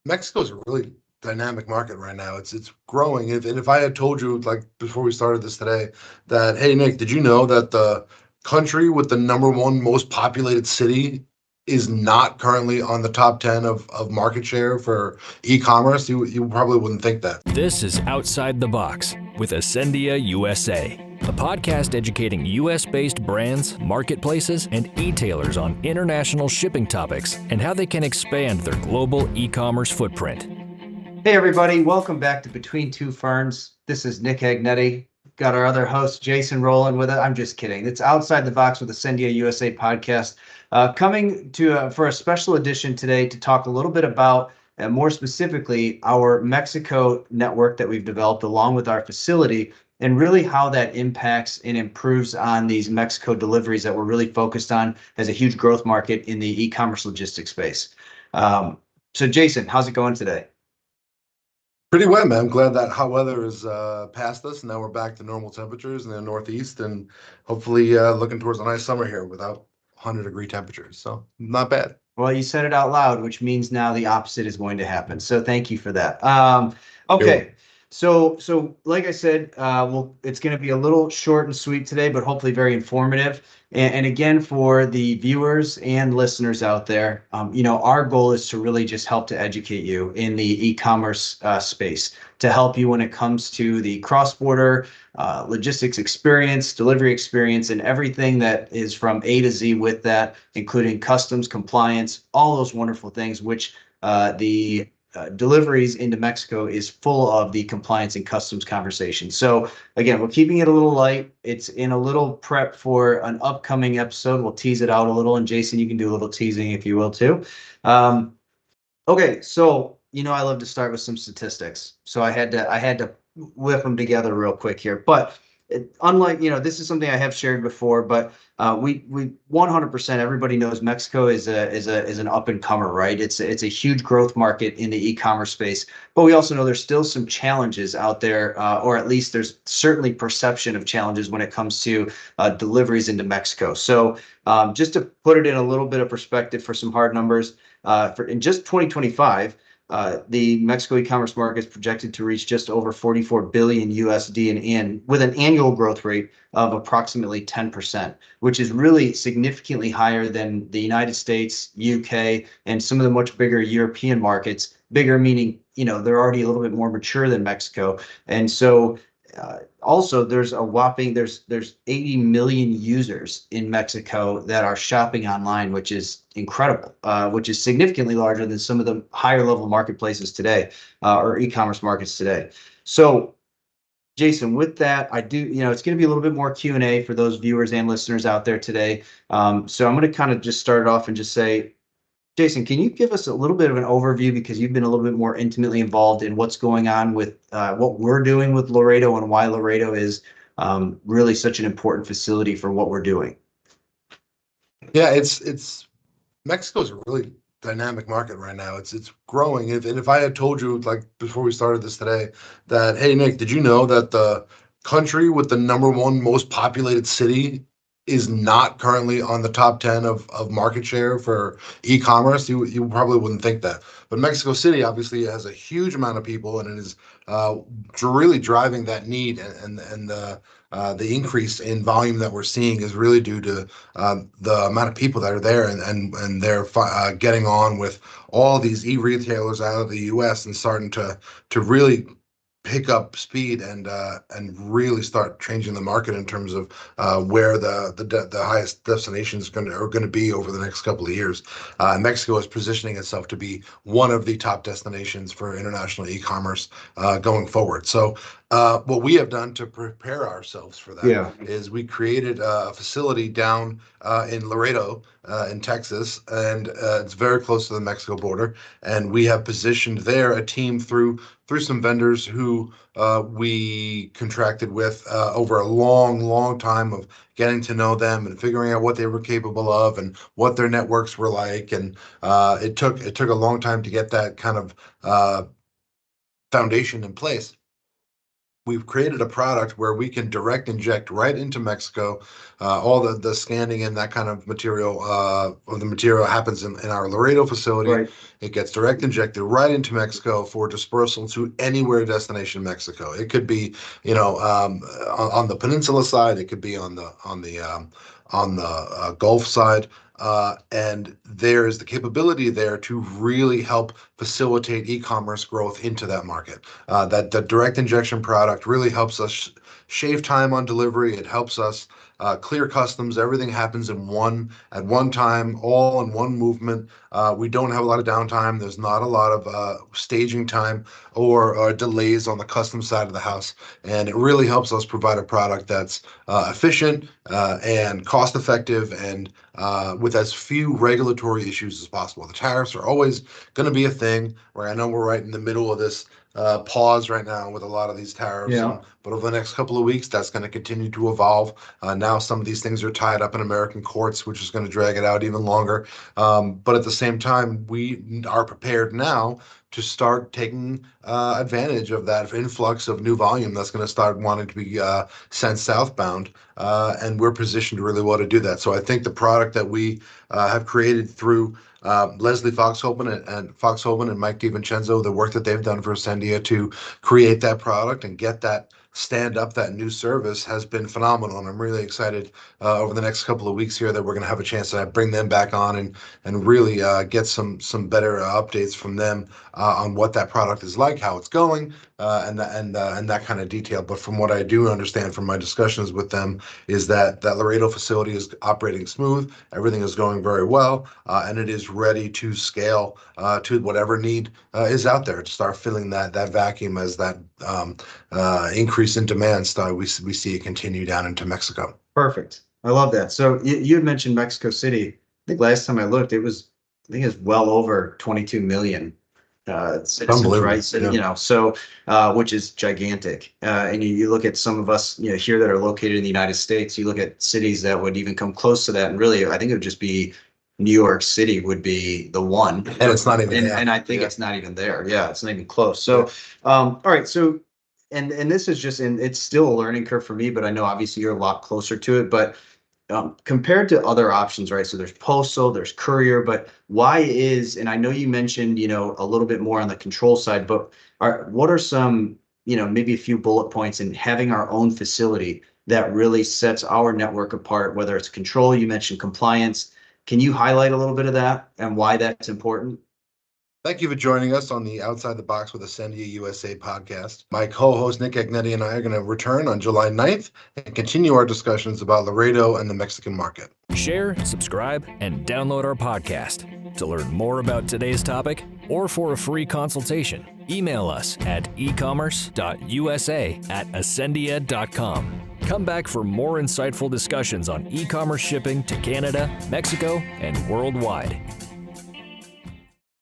Mexico is a really dynamic market right now. It's growing. If I had told you like before we started this today that, hey Nick, did you know that the country with the number one most populated city is not currently on the top 10 of market share for e-commerce? You probably wouldn't think that. This is Outside the Box with Asendia USA, a podcast educating US-based brands, marketplaces, and e-tailers on international shipping topics and how they can expand their global e-commerce footprint. Hey everybody, welcome back to Between Two Ferns. This is Nick Agnetti. Got our other host, Jason Rowland, with it. I'm just kidding. It's Outside the Box with Asendia USA podcast. Coming to for a special edition today to talk a little bit about, more specifically, our Mexico network that we've developed along with our facility, and really how that impacts and improves on these Mexico deliveries that we're really focused on as a huge growth market in the e-commerce logistics space. So Jason, how's it going today? Pretty wet, man. I'm glad that hot weather is past us, and now we're back to normal temperatures in the Northeast, and hopefully looking towards a nice summer here without 100-degree temperatures. So not bad. Well, you said it out loud, which means now the opposite is going to happen. So thank you for that. Okay. So like I said, it's going to be a little short and sweet today, but hopefully very informative. And again, for the viewers and listeners out there, our goal is to really just help to educate you in the e-commerce space, to help you when it comes to the cross-border logistics experience, delivery experience, and everything that is from A to Z with that, including customs, compliance, all those wonderful things, which the deliveries into Mexico is full of the compliance and customs conversation. So again, we're keeping it a little light. It's in a little prep for an upcoming episode. We'll tease it out a little, and Jason, you can do a little teasing if you will too. Okay, so I love to start with some statistics. So I had to whip them together real quick here. But unlike, this is something I have shared before, but we 100% everybody knows Mexico is an up and comer, right? It's a huge growth market in the e-commerce space, but we also know there's still some challenges out there, or at least there's certainly perception of challenges when it comes to deliveries into Mexico. So just to put it in a little bit of perspective for some hard numbers, in just 2025. The Mexico e-commerce market is projected to reach just over 44 billion USD and with an annual growth rate of approximately 10%, which is really significantly higher than the United States, UK, and some of the much bigger European markets. Bigger meaning, they're already a little bit more mature than Mexico. And so also there's 80 million users in Mexico that are shopping online, which is incredible, which is significantly larger than some of the higher level marketplaces today, or e-commerce markets today. So Jason, with that, it's going to be a little bit more Q&A for those viewers and listeners out there today. So I'm going to kind of just start it off and just say, Jason, can you give us a little bit of an overview, because you've been a little bit more intimately involved in what's going on with what we're doing with Laredo and why Laredo is really such an important facility for what we're doing? Yeah, it's Mexico's a really dynamic market right now. It's growing. If I had told you like before we started this today that, hey Nick, did you know that the country with the number one most populated city is not currently on the top 10 of market share for e-commerce? You probably wouldn't think that. But Mexico City obviously has a huge amount of people, and it is really driving that need, and the increase in volume that we're seeing is really due to the amount of people that are there, and they're getting on with all these e-retailers out of the US and starting to really pick up speed and really start changing the market in terms of where the highest destinations are going to be over the next couple of years. Mexico is positioning itself to be one of the top destinations for international e-commerce going forward. So what we have done to prepare ourselves for that is we created a facility down in Laredo in Texas, and it's very close to the Mexico border. And we have positioned there a team through some vendors who we contracted with over a long time of getting to know them and figuring out what they were capable of and what their networks were like. And it took a long time to get that kind of foundation in place. we've created a product where we can direct inject right into Mexico. All the scanning and that kind of material of the material happens in our Laredo facility. Right. It gets direct injected right into Mexico for dispersal to anywhere destination Mexico. It could be, on the peninsula side. It could be on the Gulf side. And there is the capability there to really help facilitate e-commerce growth into that market. That the direct injection product really helps us shave time on delivery. It helps us clear customs. Everything happens at one time, all in one movement. We don't have a lot of downtime. There's not a lot of staging time or delays on the customs side of the house, and it really helps us provide a product that's efficient and cost effective and with as few regulatory issues as possible. The tariffs are always going to be a thing. Where I know we're right in the middle of this pause right now with a lot of these tariffs. Yeah. But over the next couple of weeks, that's going to continue to evolve. Now some of these things are tied up in American courts, which is going to drag it out even longer. But at the same time, we are prepared now to start taking advantage of that influx of new volume that's going to start wanting to be sent southbound. And we're positioned to really want to do that. So I think the product that we have created through Leslie Foxhoven and Mike DiVincenzo, the work that they've done for Asendia to create that product and get that stand up that new service has been phenomenal. And I'm really excited over the next couple of weeks here that we're going to have a chance to bring them back on and really get some better updates from them on what that product is like, how it's going, and that kind of detail. But from what I do understand from my discussions with them is that Laredo facility is operating smooth. Everything is going very well, and it is ready to scale to whatever need is out there to start filling that vacuum as that increase in demand we see it continue down into Mexico. Perfect. I love that. So you had mentioned Mexico City. I think last time I looked, it was well over 22 million citizens, right? So, Yeah. which is gigantic. And you look at some of us, here that are located in the United States, you look at cities that would even come close to that. And really, I think it would just be New York City would be the one. And it's not even there. And I think it's not even there. Yeah, it's not even close. So, all right. So, and this is just, and it's still a learning curve for me, but I know obviously you're a lot closer to it. But compared to other options, right? So there's postal, there's courier, but why is, and I know you mentioned, a little bit more on the control side, but what are some, maybe a few bullet points in having our own facility that really sets our network apart, whether it's control, you mentioned compliance. Can you highlight a little bit of that and why that's important? Thank you for joining us on the Outside the Box with Asendia USA podcast. My co-host Nick Agnetti and I are going to return on July 9th and continue our discussions about Laredo and the Mexican market. Share, subscribe, and download our podcast. To learn more about today's topic or for a free consultation, email us at ecommerce.usa@asendia.com. Come back for more insightful discussions on e-commerce shipping to Canada, Mexico, and worldwide.